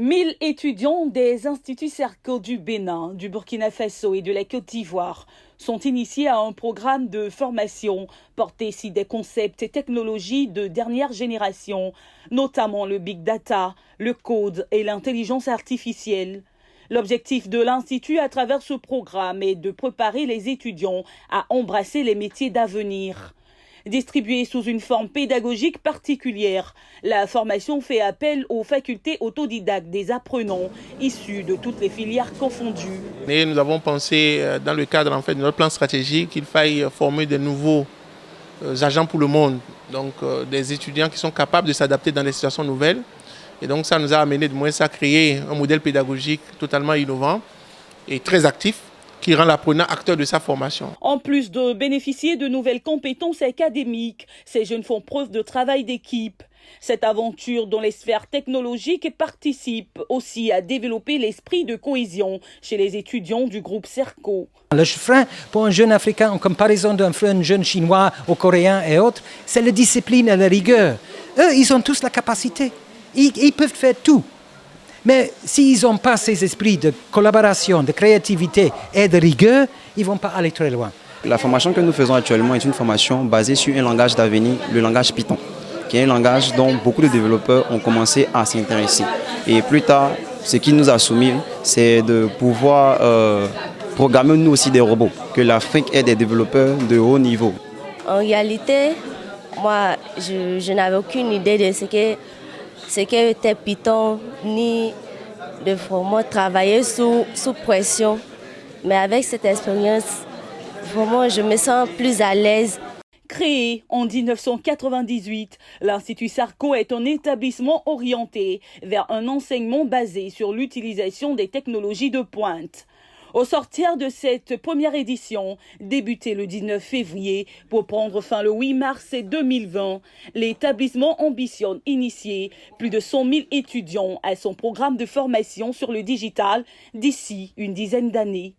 1000 étudiants des instituts Serco du Bénin, du Burkina Faso et de la Côte d'Ivoire sont initiés à un programme de formation porté sur des concepts et technologies de dernière génération, notamment le big data, le code et l'intelligence artificielle. L'objectif de l'Institut à travers ce programme est de préparer les étudiants à embrasser les métiers d'avenir. Distribuée sous une forme pédagogique particulière, la formation fait appel aux facultés autodidactes des apprenants issus de toutes les filières confondues. Et nous avons pensé dans le cadre de notre plan stratégique qu'il faille former de nouveaux agents pour le monde, donc des étudiants qui sont capables de s'adapter dans des situations nouvelles. Et donc ça nous a amené de moins à créer un modèle pédagogique totalement innovant et très actif, qui rend l'apprenant acteur de sa formation. En plus de bénéficier de nouvelles compétences académiques, ces jeunes font preuve de travail d'équipe. Cette aventure dans les sphères technologiques participe aussi à développer l'esprit de cohésion chez les étudiants du groupe Serco. Le frein pour un jeune Africain en comparaison d'un jeune Chinois ou Coréen et autres, c'est la discipline et la rigueur. Eux, ils ont tous la capacité. Ils peuvent faire tout. Mais s'ils n'ont pas ces esprits de collaboration, de créativité et de rigueur, ils ne vont pas aller très loin. La formation que nous faisons actuellement est une formation basée sur un langage d'avenir, le langage Python, qui est un langage dont beaucoup de développeurs ont commencé à s'intéresser. Et plus tard, ce qui nous a soumis, c'est de pouvoir programmer nous aussi des robots, que l'Afrique ait des développeurs de haut niveau. En réalité, moi, je n'avais aucune idée de ce qu'était Python, ni de vraiment travailler sous pression. Mais avec cette expérience, vraiment, je me sens plus à l'aise. Créé en 1998, l'Institut Serco est un établissement orienté vers un enseignement basé sur l'utilisation des technologies de pointe. Au sortir de cette première édition, débutée le 19 février pour prendre fin le 8 mars 2020, l'établissement ambitionne initier plus de 100 000 étudiants à son programme de formation sur le digital d'ici une dizaine d'années.